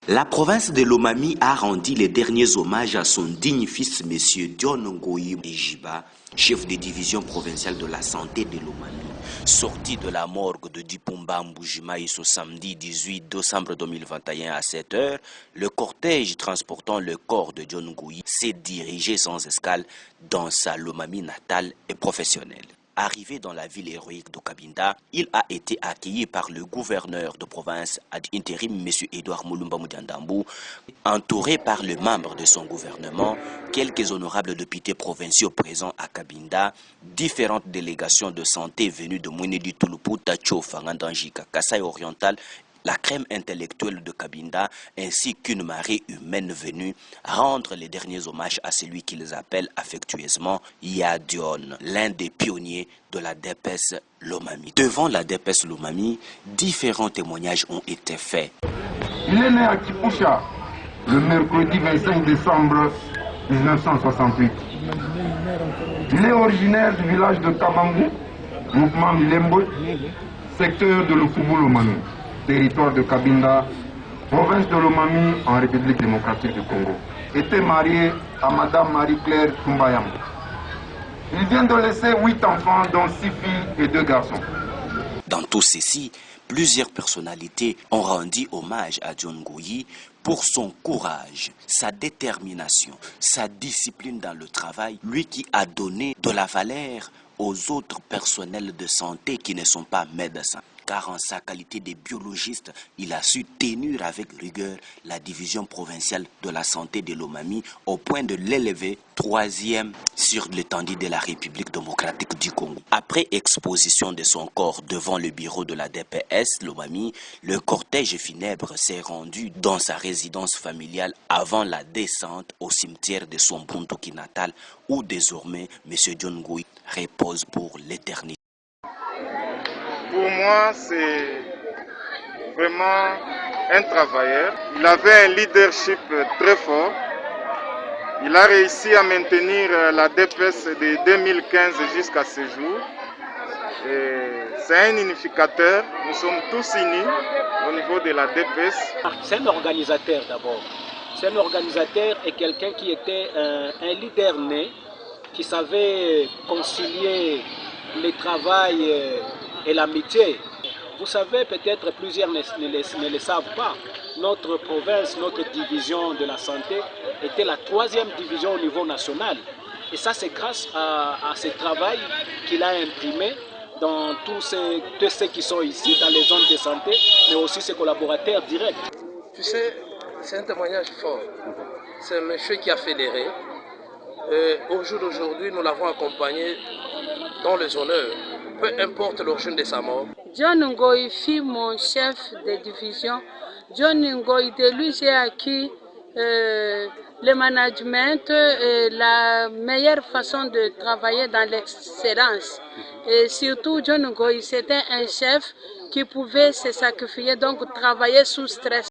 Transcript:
La province de Lomami a rendu les derniers hommages à son digne fils, M. Dion Ngoyi Ejiba, chef de division provinciale de la santé de Lomami. Sorti de la morgue de Dipumba Mbujimaï ce samedi 18 décembre 2021 à 7 h, le cortège transportant le corps de Dion Ngoyi s'est dirigé sans escale dans sa Lomami natale et professionnelle. Arrivé dans la ville héroïque de Cabinda, il a été accueilli par le gouverneur de province ad intérim, M. Edouard Moulumba Moudiandambou, entouré par les membres de son gouvernement, quelques honorables députés provinciaux présents à Cabinda, différentes délégations de santé venues de Mounédi Touloupou, Tacho, Fangandanjika, Kassai Oriental, la crème intellectuelle de Cabinda, ainsi qu'une marée humaine venue rendre les derniers hommages à celui qu'ils appellent affectueusement Yadion, l'un des pionniers de la DPS Lomami. Devant la DPS Lomami, différents témoignages ont été faits. Il est né à Kipoucha le mercredi 25 décembre 1968. Il est originaire du village de Kabangou, groupement Milembo, secteur de Lukubu-Lomami, territoire de Cabinda, province de Lomami en République démocratique du Congo. Était marié à Madame Marie-Claire Tumbayam. Il vient de laisser 8 enfants, dont 6 filles et 2 garçons. Dans tout ceci, plusieurs personnalités ont rendu hommage à Dion Ngoyi pour son courage, sa détermination, sa discipline dans le travail, lui qui a donné de la valeur aux autres personnels de santé qui ne sont pas médecins. Car en sa qualité de biologiste, il a su tenir avec rigueur la division provinciale de la santé de Lomami au point de l'élever 3e sur l'étendue de la République démocratique du Congo. Après exposition de son corps devant le bureau de la DPS Lomami, le cortège funèbre s'est rendu dans sa résidence familiale avant la descente au cimetière de son Buntuki natal où désormais M. Dion Ngoyi repose pour l'éternité. Pour moi, c'est vraiment un travailleur. Il avait un leadership très fort. Il a réussi à maintenir la DPS de 2015 jusqu'à ce jour. C'est un unificateur. Nous sommes tous unis au niveau de la DPS. C'est un organisateur d'abord. C'est un organisateur et quelqu'un qui était un leader né, qui savait concilier le travail et l'amitié. Vous savez, peut-être plusieurs ne le savent pas, notre province, notre division de la santé était la 3e division au niveau national. Et ça, c'est grâce à ce travail qu'il a imprimé dans tous ceux qui sont ici, dans les zones de santé, mais aussi ses collaborateurs directs. Tu sais, c'est un témoignage fort. C'est un monsieur qui a fédéré. Au jour d'aujourd'hui, nous l'avons accompagné dans les honneurs, peu importe l'origine de sa mort. Dion Ngoyi fut mon chef de division. Dion Ngoyi, de lui j'ai acquis le management, la meilleure façon de travailler dans l'excellence. Et surtout, Dion Ngoyi, c'était un chef qui pouvait se sacrifier, donc travailler sous stress.